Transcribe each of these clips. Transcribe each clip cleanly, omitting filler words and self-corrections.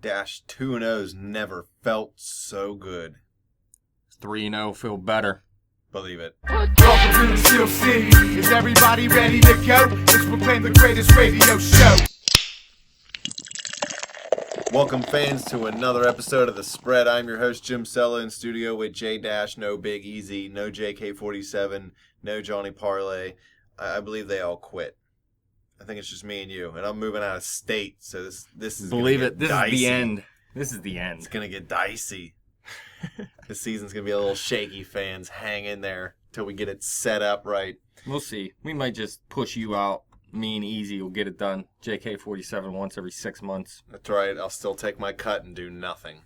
3-2-0's never felt so good. 3-0 feel better. Believe it. Welcome to the Steel City. Is everybody ready to go? Let's proclaim the greatest radio show. Welcome, fans, to another episode of The Spread. I'm your host, Jim Sella, in studio with J Dash, no Big Easy, no JK47, no Johnny Parlay. I believe they all quit. I think it's just me and you, and I'm moving out of state, so this is Believe it. This dicey. is the end. This is the end. It's gonna get dicey. This season's gonna be a little shaky, fans. Hang in there till we get it set up right. We'll see. We might just push you out. Me and Easy will get it done. JK47 once every 6 months. That's right. I'll still take my cut and do nothing.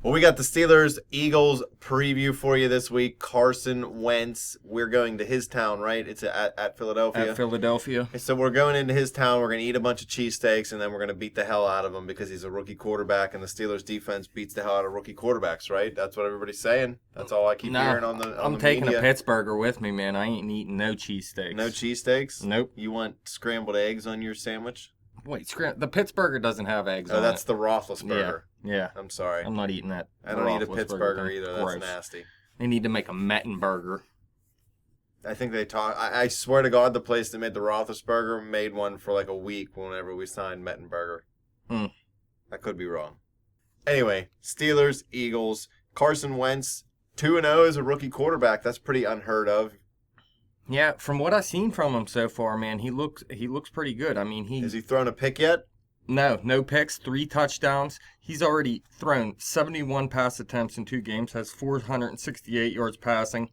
Well, we got the Steelers-Eagles preview for you this week. Carson Wentz. We're going to his town, right? It's at Philadelphia. At Philadelphia. So we're going into his town. We're going to eat a bunch of cheesesteaks, and then we're going to beat the hell out of him because he's a rookie quarterback, and the Steelers' defense beats the hell out of rookie quarterbacks, right? That's what everybody's saying. That's all I keep hearing on the I'm the taking media. a Pittsburgher with me, man. I ain't eating no cheesesteaks. No cheesesteaks? Nope. You want scrambled eggs on your sandwich? Wait, the Pittsburgher doesn't have eggs on it. Oh, that's the Roethlisberger. Yeah. I'm sorry. I'm not eating that. I don't eat a Roethlisberger Pittsburgher thing. either. That's Gross. nasty. They need to make a Mettenberger. I think they talk. I swear to God, the place that made the Roethlisberger made one for like a week whenever we signed Mettenberger. I could be wrong. Anyway, Steelers, Eagles, Carson Wentz, 2-0 as a rookie quarterback. That's pretty unheard of. Yeah, from what I've seen from him so far, man, he looks pretty good. I mean, Has he thrown a pick yet? No picks, 3 touchdowns. He's already thrown 71 pass attempts in 2 games, has 468 yards passing.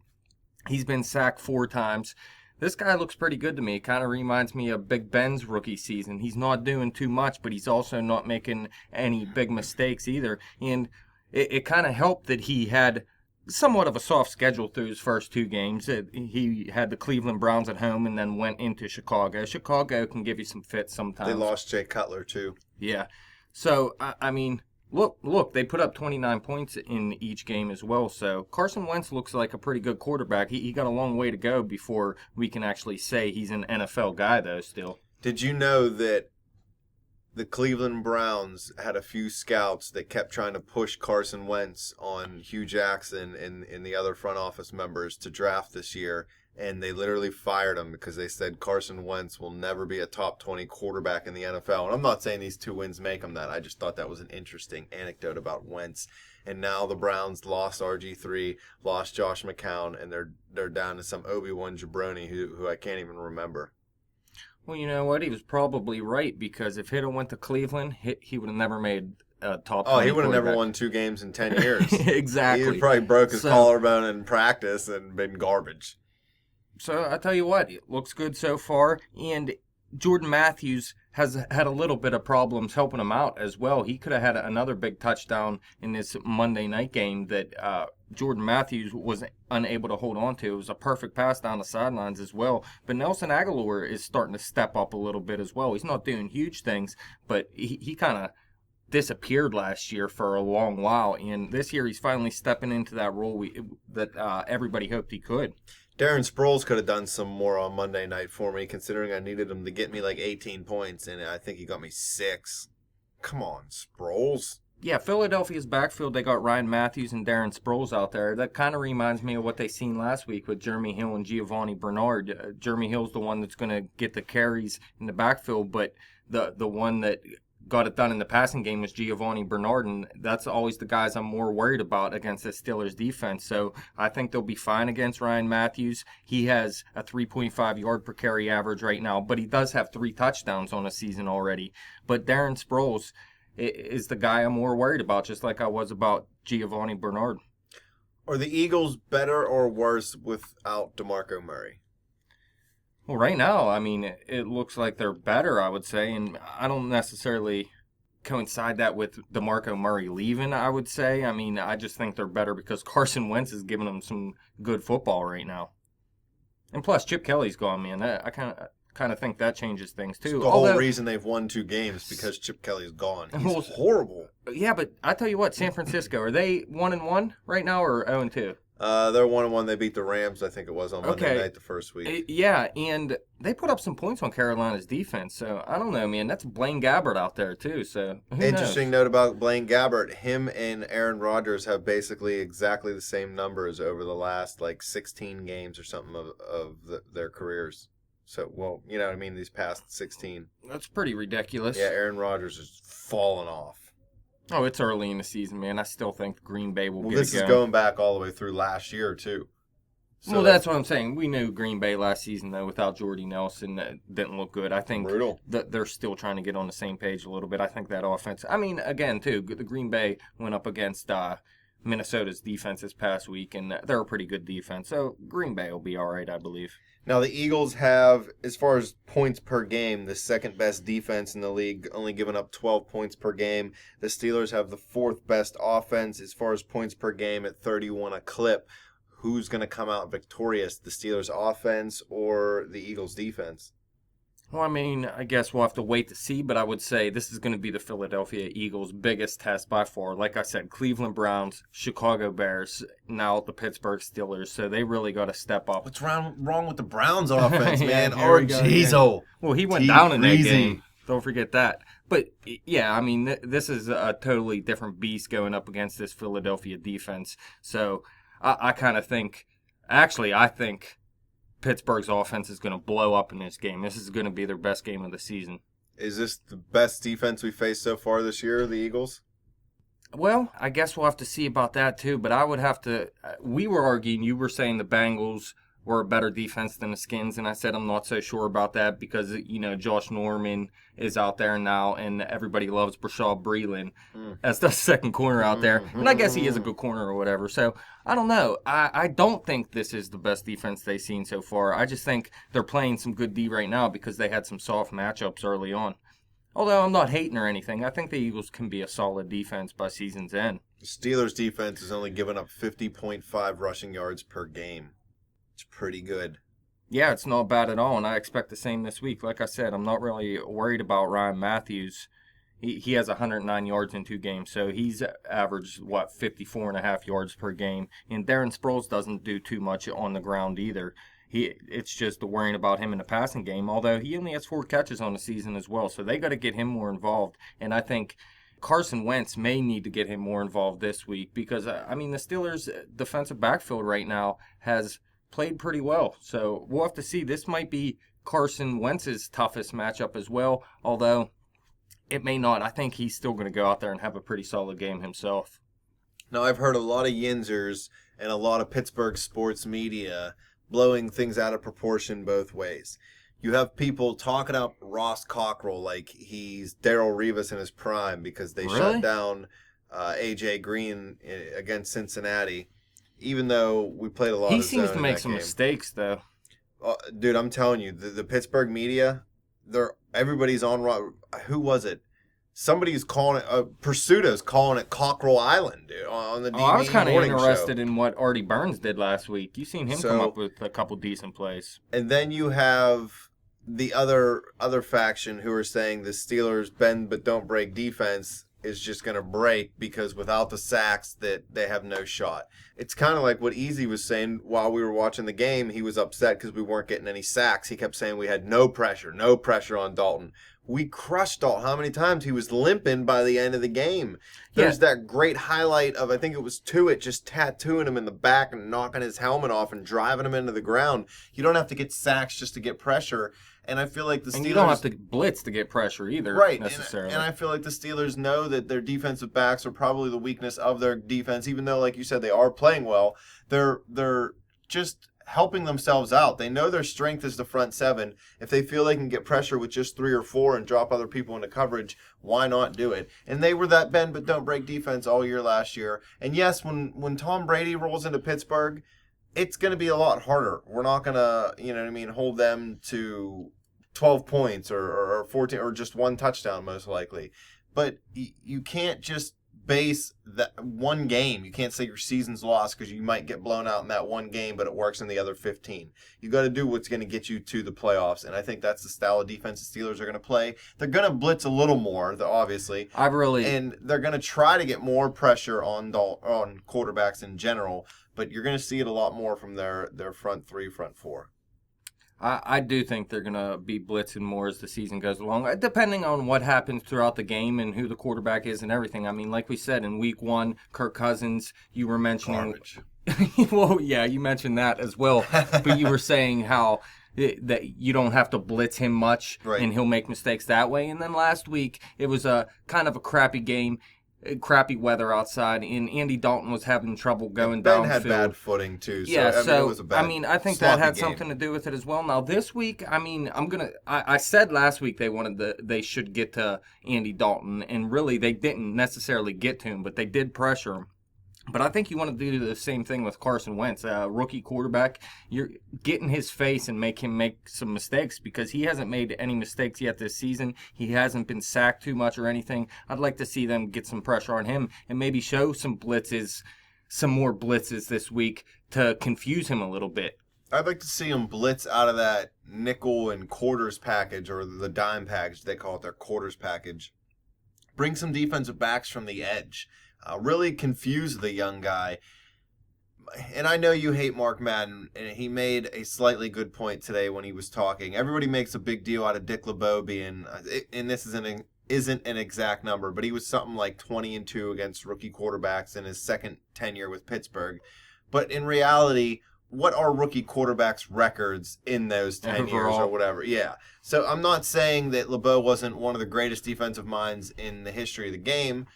He's been sacked 4 times. This guy looks pretty good to me. It kind of reminds me of Big Ben's rookie season. He's not doing too much, but he's also not making any big mistakes either. And it kind of helped that he had somewhat of a soft schedule through his first 2 games. He had the Cleveland Browns at home and then went into Chicago. Chicago can give you some fits sometimes. They lost Jay Cutler, too. Yeah. So, I mean, look, they put up 29 points in each game as well. So Carson Wentz looks like a pretty good quarterback. He got a long way to go before we can actually say he's an NFL guy, though, still. Did you know that the Cleveland Browns had a few scouts that kept trying to push Carson Wentz on Hugh Jackson and the other front office members to draft this year, and they literally fired him because they said Carson Wentz will never be a top 20 quarterback in the NFL. And I'm not saying these 2 wins make him that. I just thought that was an interesting anecdote about Wentz. And now the Browns lost RG3, lost Josh McCown, and they're down to some Obi-Wan Jabroni who I can't even remember. Well, you know what? He was probably right because if he'd have went to Cleveland, he would have never made a top 20 he would have never quarterback. won 2 games in 10 years. Exactly. He probably broke his collarbone in practice and been garbage. So I tell you what, it looks good so far. And Jordan Matthews has had a little bit of problems helping him out as well. He could have had another big touchdown in this Monday night game that Jordan Matthews was unable to hold on to. It was a perfect pass down the sidelines as well. But Nelson Aguilar is starting to step up a little bit as well. He's not doing huge things, but he kind of disappeared last year for a long while. And this year he's finally stepping into that role that everybody hoped he could. Darren Sproles could have done some more on Monday night for me, considering I needed him to get me like 18 points, and I think he got me 6. Come on, Sproles. Yeah, Philadelphia's backfield, they got Ryan Matthews and Darren Sproles out there. That kind of reminds me of what they seen last week with Jeremy Hill and Giovanni Bernard. Jeremy Hill's the one that's going to get the carries in the backfield, but the one that got it done in the passing game was Giovanni Bernard, and that's always the guys I'm more worried about against the Steelers defense. So I think they'll be fine against Ryan Matthews. He has a 3.5 yard per carry average right now, but he does have 3 touchdowns on a season already. But Darren Sproles is the guy I'm more worried about, just like I was about Giovanni Bernard. Are the Eagles better or worse without DeMarco Murray? Well, right now, I mean, it looks like they're better, I would say, and I don't necessarily coincide that with DeMarco Murray leaving, I would say. I mean, I just think they're better because Carson Wentz is giving them some good football right now. And plus, Chip Kelly's gone, man. I kind of think that changes things, too. It's the whole reason they've won 2 games because Chip Kelly's gone. He's horrible. Yeah, but I tell you what, San Francisco, are they 1-1 right now or 0-2? They're 1-1. They beat the Rams, I think it was, on Monday night the first week. Yeah, and they put up some points on Carolina's defense. So I don't know, man. That's Blaine Gabbert out there too. So who Interesting knows? note about Blaine Gabbert. Him and Aaron Rodgers have basically exactly the same numbers over the last 16 games or something of their careers. So, well, you know what I mean, these past 16. That's pretty ridiculous. Yeah, Aaron Rodgers is falling off. Oh, it's early in the season, man. I still think Green Bay will get it going. This is going back all the way through last year, too. So well, that's what I'm saying. We knew Green Bay last season, though, without Jordy Nelson, didn't look good. I think that they're still trying to get on the same page a little bit. I think that offense, I mean, again, too, the Green Bay went up against Minnesota's defense this past week, and they're a pretty good defense. So Green Bay will be all right, I believe. Now, the Eagles have, as far as points per game, the second best defense in the league, only giving up 12 points per game. The Steelers have the fourth best offense as far as points per game at 31 a clip. Who's going to come out victorious, the Steelers offense or the Eagles defense? Well, I mean, I guess we'll have to wait to see, but I would say this is going to be the Philadelphia Eagles' biggest test by far. Like I said, Cleveland Browns, Chicago Bears, now the Pittsburgh Steelers, so they really got to step up. What's wrong with the Browns offense, man? Oh, jeez. Well, he went down in that game. Don't forget that. But, yeah, I mean, this is a totally different beast going up against this Philadelphia defense. So I kind of think, actually, I think Pittsburgh's offense is going to blow up in this game. This is going to be their best game of the season. Is this the best defense we faced so far this year, the Eagles? Well, I guess we'll have to see about that too, but I would have to we were arguing, you were saying the Bengals were a better defense than the Skins, and I said I'm not so sure about that because, you know, Josh Norman is out there now, and everybody loves Brashad Breeland as the second corner out there, and I guess he is a good corner or whatever. So, I don't know. I don't think this is the best defense they've seen so far. I just think they're playing some good D right now because they had some soft matchups early on. Although I'm not hating or anything, I think the Eagles can be a solid defense by season's end. The Steelers' defense has only given up 50.5 rushing yards per game. It's pretty good. Yeah, it's not bad at all, and I expect the same this week. Like I said, I'm not really worried about Ryan Matthews. He has 109 yards in 2 games, so he's averaged, 54.5 yards per game. And Darren Sproles doesn't do too much on the ground either. It's just the worrying about him in the passing game, although he only has 4 catches on the season as well, so they got to get him more involved. And I think Carson Wentz may need to get him more involved this week because, I mean, the Steelers' defensive backfield right now has played pretty well. So we'll have to see. This might be Carson Wentz's toughest matchup as well, although it may not. I think he's still going to go out there and have a pretty solid game himself. Now, I've heard a lot of yinzers and a lot of Pittsburgh sports media blowing things out of proportion both ways. You have people talking up Ross Cockrell like he's Darrelle Revis in his prime because they shut down A.J. Green against Cincinnati. Even though we played a lot of zone. He seems to make some mistakes, though. Dude, I'm telling you, the Pittsburgh media, everybody's on. Who was it? Somebody's calling it. Pursuto's calling it Cockrell Island, dude, on the DB I was kind of interested show. in what Artie Burns did last week. You seen him come up with a couple decent plays. And then you have the other faction who are saying the Steelers bend but don't break defense is just going to break because without the sacks that they have no shot. It's kind of like what Easy was saying while we were watching the game. He was upset because we weren't getting any sacks. He kept saying we had no pressure on Dalton. We crushed Dalton. How many times he was limping by the end of the game? There's that great highlight of, I think it was Tuitt, just tattooing him in the back and knocking his helmet off and driving him into the ground. You don't have to get sacks just to get pressure. And I feel like the Steelers... And you don't have to blitz to get pressure either, necessarily. And I feel like the Steelers know that their defensive backs are probably the weakness of their defense, even though, like you said, they are playing well. They're just helping themselves out. They know their strength is the front 7. If they feel they can get pressure with just 3 or 4 and drop other people into coverage, why not do it? And they were that bend but don't break defense all year last year. And yes, when Tom Brady rolls into Pittsburgh, it's going to be a lot harder. We're not going to, hold them to 12 points or 14 or just 1 touchdown most likely. But you can't just base that one game. You can't say your season's lost because you might get blown out in that one game, but it works in the other 15. You got to do what's going to get you to the playoffs, and I think that's the style of defense the Steelers are going to play. They're going to blitz a little more, obviously. And they're going to try to get more pressure on quarterbacks in general. but you're going to see it a lot more from their front three, front four. I do think they're going to be blitzing more as the season goes along, depending on what happens throughout the game and who the quarterback is and everything. I mean, like we said, in week 1, Kirk Cousins, you were mentioning. Garbage. Well, yeah, you mentioned that as well. But you were saying how that you don't have to blitz him much, right, and he'll make mistakes that way. And then last week, it was a kind of a crappy game. Crappy weather outside, and Andy Dalton was having trouble going downfield. Ben had bad footing too. So, yeah, it was a bad, I think that had game. something to do with it as well. Now this week, I mean, I said last week they should get to Andy Dalton, and really they didn't necessarily get to him, but they did pressure him. But I think you want to do the same thing with Carson Wentz, a rookie quarterback. You're getting his face and make him make some mistakes because he hasn't made any mistakes yet this season. He hasn't been sacked too much or anything. I'd like to see them get some pressure on him and maybe show some more blitzes this week to confuse him a little bit. I'd like to see him blitz out of that nickel and quarters package, or the dime package. They call it their quarters package. Bring some defensive backs from the edge. Really confuse the young guy. And I know you hate Mark Madden, and he made a slightly good point today when he was talking. Everybody makes a big deal out of Dick LeBeau being, and this isn't an exact number, but he was something like 20-2 against rookie quarterbacks in his second tenure with Pittsburgh. But in reality, what are rookie quarterbacks' records in those 10 years or whatever? Yeah. So I'm not saying that LeBeau wasn't one of the greatest defensive minds in the history of the game.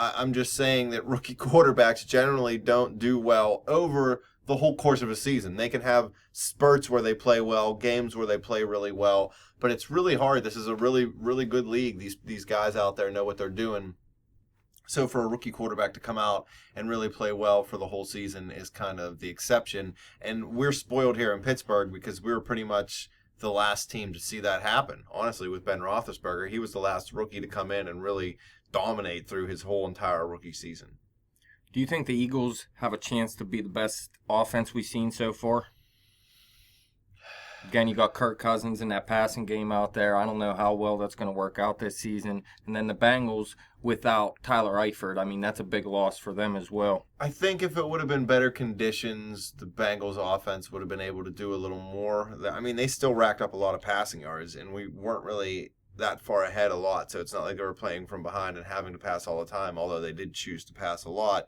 I'm just saying that rookie quarterbacks generally don't do well over the whole course of a season. They can have spurts where they play well, games where they play really well, but it's really hard. This is a really, really good league. These guys out there know what they're doing. So for a rookie quarterback to come out and really play well for the whole season is kind of the exception. And we're spoiled here in Pittsburgh because we were pretty much the last team to see that happen. Honestly, with Ben Roethlisberger, he was the last rookie to come in and really dominate through his whole entire rookie season. Do you think the Eagles have a chance to be the best offense we've seen so far? Again, you got Kirk Cousins in that passing game out there. I don't know how well that's going to work out this season. And then the Bengals without Tyler Eifert. I mean, that's a big loss for them as well. I think if it would have been better conditions, the Bengals offense would have been able to do a little more. I mean, they still racked up a lot of passing yards, and we weren't really that far ahead a lot, so it's not like they were playing from behind and having to pass all the time, although they did choose to pass a lot.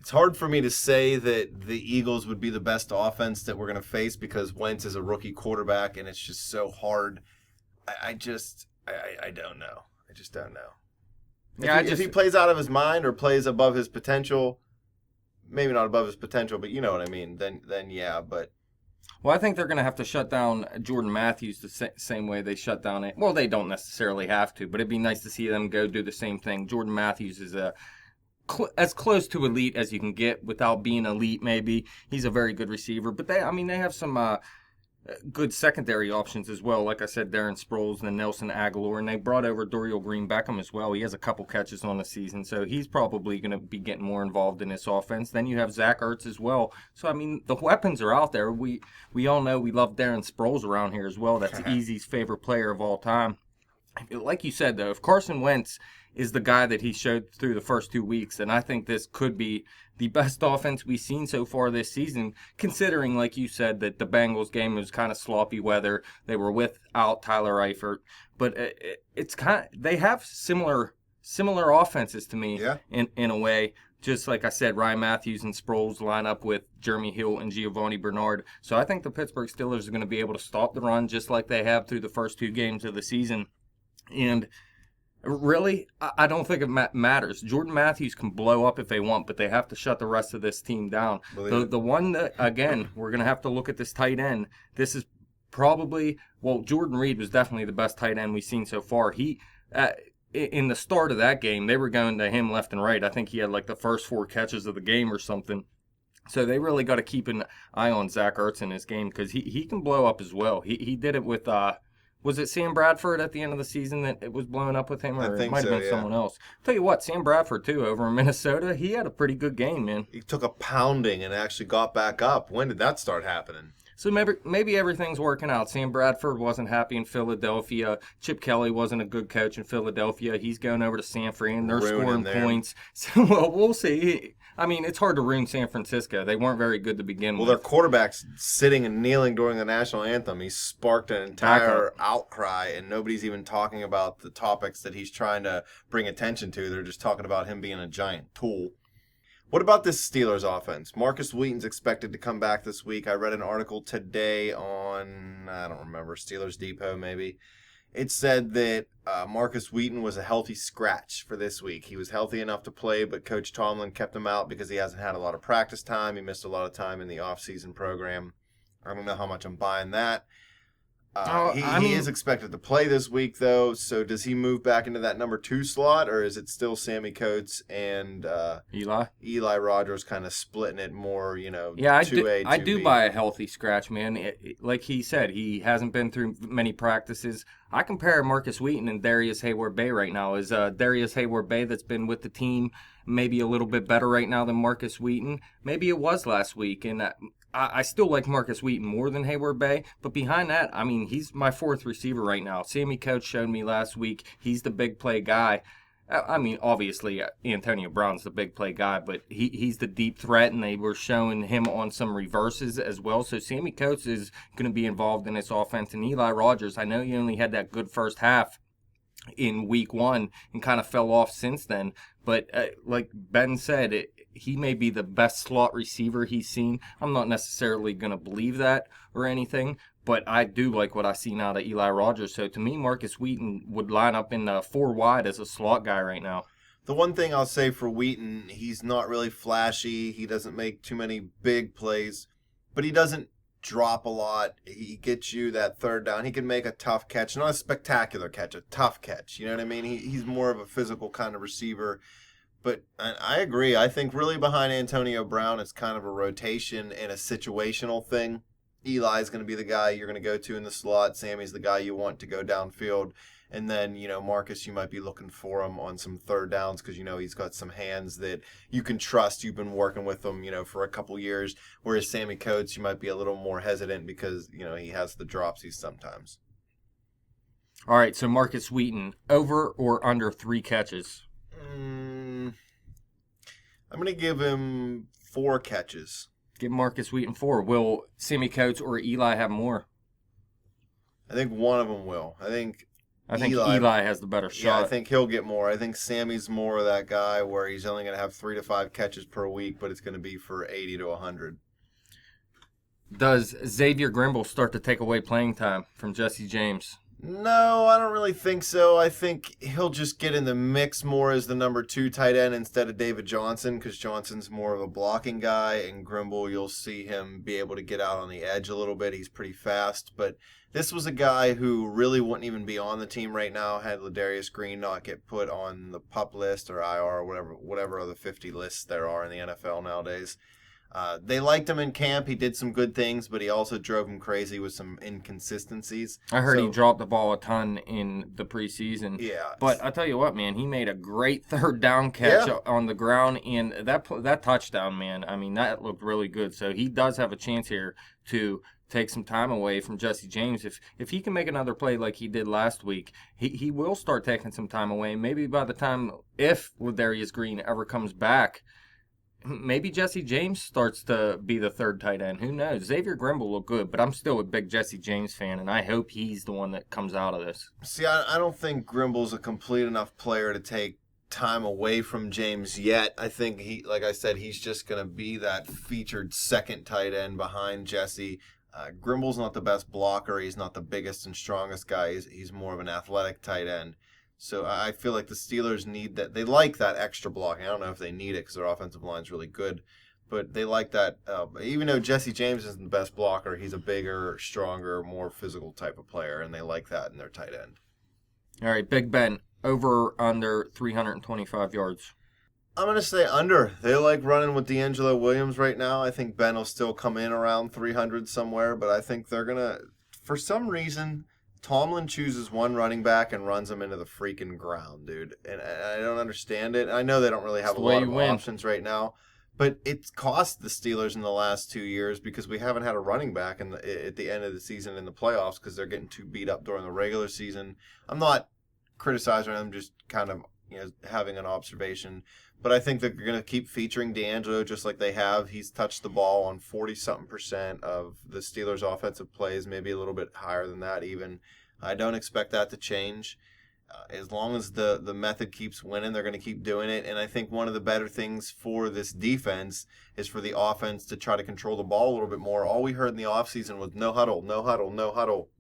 It's hard for me to say that the Eagles would be the best offense that we're going to face because Wentz is a rookie quarterback, and it's just so hard. I don't know. I just don't know. Yeah, if he plays out of his mind or plays above his potential, maybe not above his potential, but you know what I mean, then yeah, but... Well, I think they're going to have to shut down Jordan Matthews the same way they shut down it. Well, they don't necessarily have to, but it'd be nice to see them go do the same thing. Jordan Matthews is as close to elite as you can get without being elite, maybe. He's a very good receiver, but they have some good secondary options as well. Like I said, Darren Sproles and Nelson Aguilar, and they brought over Dorial Green-Beckham as well. He has a couple catches on the season, so he's probably going to be getting more involved in this offense. Then you have Zach Ertz as well. So, I mean, the weapons are out there. We all know we love Darren Sproles around here as well. That's Easy's favorite player of all time. Like you said, though, if Carson Wentz is the guy that he showed through the first 2 weeks, then I think this could be the best offense we've seen so far this season, considering, like you said, that the Bengals game was kind of sloppy weather. They were without Tyler Eifert. But they have similar offenses to me in a way. Just like I said, Ryan Matthews and Sproles line up with Jeremy Hill and Giovanni Bernard. So I think the Pittsburgh Steelers are going to be able to stop the run just like they have through the first 2 games of the season. And really, I don't think it matters. Jordan Matthews can blow up if they want, but they have to shut the rest of this team down. The one that, again, we're going to have to look at this tight end. This is probably, Jordan Reed was definitely the best tight end we've seen so far. He, in the start of that game, they were going to him left and right. I think he had like the first 4 catches of the game or something. So they really got to keep an eye on Zach Ertz in this game because he can blow up as well. He did it with... was it Sam Bradford at the end of the season that it was blowing up with him, or it might have been someone else? Tell you what, Sam Bradford too over in Minnesota, he had a pretty good game, man. He took a pounding and actually got back up. When did that start happening? So maybe everything's working out. Sam Bradford wasn't happy in Philadelphia. Chip Kelly wasn't a good coach in Philadelphia. He's going over to San Fran. They're scoring points. So we'll see. I mean, it's hard to ruin San Francisco. They weren't very good to begin with. Well, their quarterback's sitting and kneeling during the national anthem. He sparked an entire outcry, and nobody's even talking about the topics that he's trying to bring attention to. They're just talking about him being a giant tool. What about this Steelers offense? Marcus Wheaton's expected to come back this week. I read an article today on, I don't remember, Steelers Depot maybe. It said that Marcus Wheaton was a healthy scratch for this week. He was healthy enough to play, but Coach Tomlin kept him out because he hasn't had a lot of practice time. He missed a lot of time in the offseason program. I don't know how much I'm buying that. He is expected to play this week, though. So does he move back into that number 2 slot, or is it still Sammy Coates and Eli Rogers kind of splitting it more? Yeah, 2A, I 2B? do buy a healthy scratch, man. Like he said, he hasn't been through many practices. I compare Marcus Wheaton and Darius Hayward-Bay right now. Is Darius Hayward-Bay that's been with the team maybe a little bit better right now than Marcus Wheaton? Maybe it was last week, and I still like Marcus Wheaton more than Hayward-Bay, but behind that, I mean, he's my 4th receiver right now. Sammy Coates showed me last week he's the big play guy. I mean, obviously, Antonio Brown's the big play guy, but he's the deep threat, and they were showing him on some reverses as well. So Sammy Coates is going to be involved in this offense. And Eli Rogers, I know he only had that good first half in week 1 and kind of fell off since then. But like Ben said, he may be the best slot receiver he's seen. I'm not necessarily going to believe that or anything, but I do like what I see now to Eli Rogers. So to me, Marcus Wheaton would line up in 4 wide as a slot guy right now. The one thing I'll say for Wheaton, he's not really flashy. He doesn't make too many big plays, but he doesn't drop a lot. He gets you that third down. He can make a tough catch, not a spectacular catch, a tough catch. You know what I mean? He's more of a physical kind of receiver. But I agree. I think really behind Antonio Brown, it's kind of a rotation and a situational thing. Eli's going to be the guy you're going to go to in the slot. Sammy's the guy you want to go downfield. And then, Marcus, you might be looking for him on some third downs because, he's got some hands that you can trust. You've been working with him, for a couple years. Whereas Sammy Coates, you might be a little more hesitant because, he has the dropsies sometimes. All right, so Marcus Wheaton, over or under 3 catches? I'm going to give him 4 catches. Give Marcus Wheaton 4. Will Sammy Coates or Eli have more? I think one of them will. I think Eli has the better shot. Yeah, I think he'll get more. I think Sammy's more of that guy where he's only going to have 3 to 5 catches per week, but it's going to be for 80 to 100. Does Xavier Grimble start to take away playing time from Jesse James? No, I don't really think so. I think he'll just get in the mix more as the number 2 tight end instead of David Johnson because Johnson's more of a blocking guy, and Grimble, you'll see him be able to get out on the edge a little bit. He's pretty fast, but this was a guy who really wouldn't even be on the team right now had Ladarius Green not get put on the PUP list or IR or whatever other 50 lists there are in the NFL nowadays. They liked him in camp. He did some good things, but he also drove him crazy with some inconsistencies. I heard he dropped the ball a ton in the preseason. Yeah. But I tell you what, man, he made a great third down catch on the ground, and that touchdown, man, I mean, that looked really good. So he does have a chance here to take some time away from Jesse James. If he can make another play like he did last week, he will start taking some time away. Maybe by the time, if Ladarius Green ever comes back, maybe Jesse James starts to be the third tight end. Who knows? Xavier Grimble looked good, but I'm still a big Jesse James fan, and I hope he's the one that comes out of this. See, I don't think Grimble's a complete enough player to take time away from James yet. I think like I said, he's just going to be that featured second tight end behind Jesse. Grimble's not the best blocker. He's not the biggest and strongest guy. He's more of an athletic tight end. So I feel like the Steelers need that. They like that extra blocking. I don't know if they need it because their offensive line's really good, but they like that. Even though Jesse James isn't the best blocker, he's a bigger, stronger, more physical type of player, and they like that in their tight end. All right, Big Ben, over or under 325 yards? I'm going to say under. They like running with D'Angelo Williams right now. I think Ben will still come in around 300 somewhere, but I think they're going to, for some reason, Tomlin chooses one running back and runs him into the freaking ground, dude. And I don't understand it. I know they don't really have a lot of options right now, But it's cost the Steelers in the last 2 years because we haven't had a running back at the end of the season in the playoffs because they're getting too beat up during the regular season. I'm not criticizing them, just kind of having an observation. But I think they're going to keep featuring D'Angelo just like they have. He's touched the ball on 40-something% of the Steelers' offensive plays, maybe a little bit higher than that even. I don't expect that to change. As long as the method keeps winning, they're going to keep doing it. And I think one of the better things for this defense is for the offense to try to control the ball a little bit more. All we heard in the offseason was no huddle, no huddle, no huddle.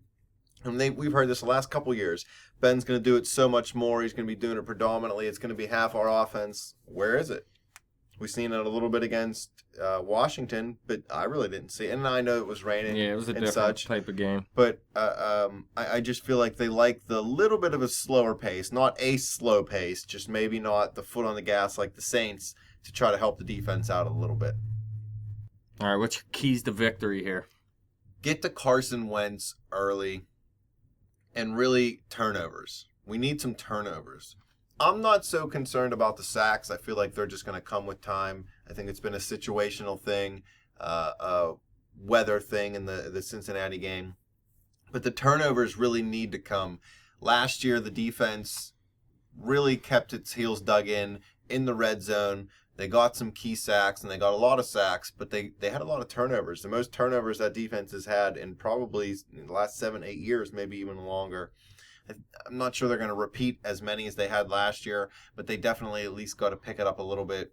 And we've heard this the last couple years. Ben's going to do it so much more. He's going to be doing it predominantly. It's going to be half our offense. Where is it? We've seen it a little bit against Washington, but I really didn't see it. And I know it was raining. Yeah, it was a different type of game. But I just feel like they like the little bit of a slower pace, not a slow pace, just maybe not the foot on the gas like the Saints to try to help the defense out a little bit. All right, what's your keys to victory here? Get to Carson Wentz early and really turnovers. We need some turnovers. I'm not so concerned about the sacks. I feel like they're just going to come with time. I think it's been a situational thing, a weather thing in the Cincinnati game. But the turnovers really need to come. Last year, the defense really kept its heels dug in the red zone. They got some key sacks, and they got a lot of sacks, but they had a lot of turnovers. The most turnovers that defense has had in probably the last 7-8 years, maybe even longer. I'm not sure they're going to repeat as many as they had last year, but they definitely at least got to pick it up a little bit.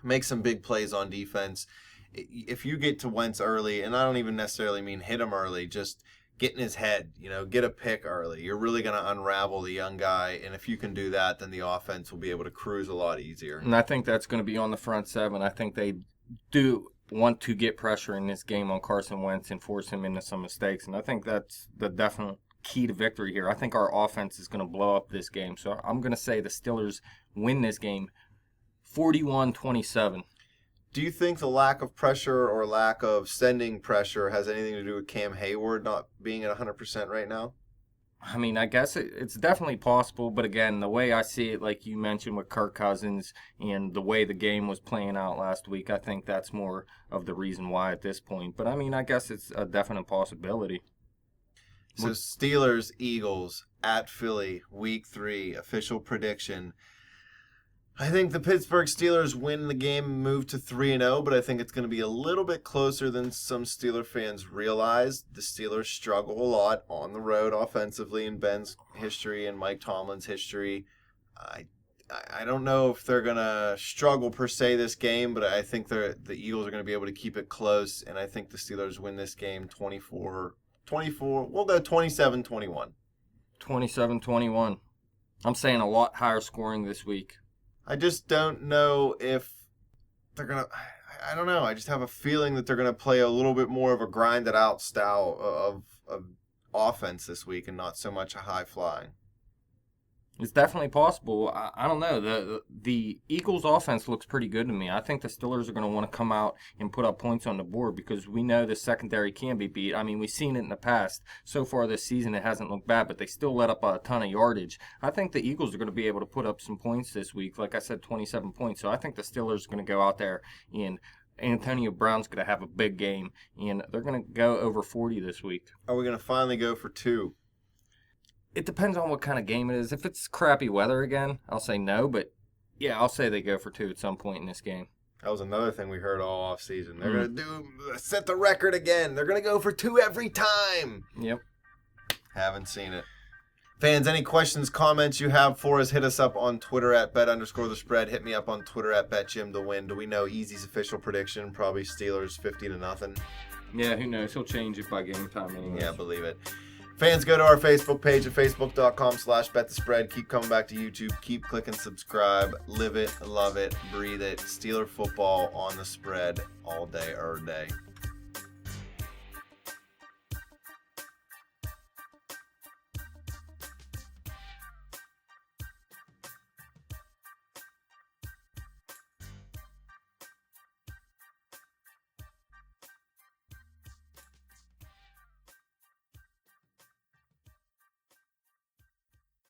Make some big plays on defense. If you get to Wentz early, and I don't even necessarily mean hit him early, just get in his head, get a pick early. You're really going to unravel the young guy, and if you can do that, then the offense will be able to cruise a lot easier. And I think that's going to be on the front seven. I think they do want to get pressure in this game on Carson Wentz and force him into some mistakes, and I think that's the definite key to victory here. I think our offense is going to blow up this game. So I'm going to say the Steelers win this game 41-27. Do you think the lack of pressure or lack of sending pressure has anything to do with Cam Hayward not being at 100% right now? I mean, I guess it's definitely possible, but again, the way I see it, like you mentioned with Kirk Cousins and the way the game was playing out last week, I think that's more of the reason why at this point. But I mean, I guess it's a definite possibility. So Steelers, Eagles, at Philly, Week 3, official prediction. I think the Pittsburgh Steelers win the game and move to 3-0, but I think it's going to be a little bit closer than some Steeler fans realize. The Steelers struggle a lot on the road offensively in Ben's history and Mike Tomlin's history. I don't know if they're going to struggle per se this game, but I think the Eagles are going to be able to keep it close, and I think the Steelers win this game 24, we'll go 27-21. 27-21. I'm saying a lot higher scoring this week. I just don't know if they're going to, I don't know. I just have a feeling that they're going to play a little bit more of a grinded out style of offense this week and not so much a high flying. It's definitely possible. I don't know. The Eagles' offense looks pretty good to me. I think the Steelers are going to want to come out and put up points on the board because we know the secondary can be beat. I mean, we've seen it in the past. So far this season, it hasn't looked bad, but they still let up a ton of yardage. I think the Eagles are going to be able to put up some points this week. Like I said, 27 points. So I think the Steelers are going to go out there and Antonio Brown's going to have a big game, and they're going to go over 40 this week. Are we going to finally go for 2? It depends on what kind of game it is. If it's crappy weather again, I'll say no. But, yeah, I'll say they go for 2 at some point in this game. That was another thing we heard all offseason. They're going to set the record again. They're going to go for 2 every time. Yep. Haven't seen it. Fans, any questions, comments you have for us, hit us up on Twitter at bet_the_spread. Hit me up on Twitter at betjimtowin. Do we know Easy's official prediction? Probably Steelers 50-0. Yeah, who knows? He'll change it by game time anyway. Yeah, believe it. Fans, go to our Facebook page at facebook.com/betthespread. Keep coming back to YouTube. Keep clicking subscribe. Live it, love it, breathe it. Steeler football on the spread all day, every day.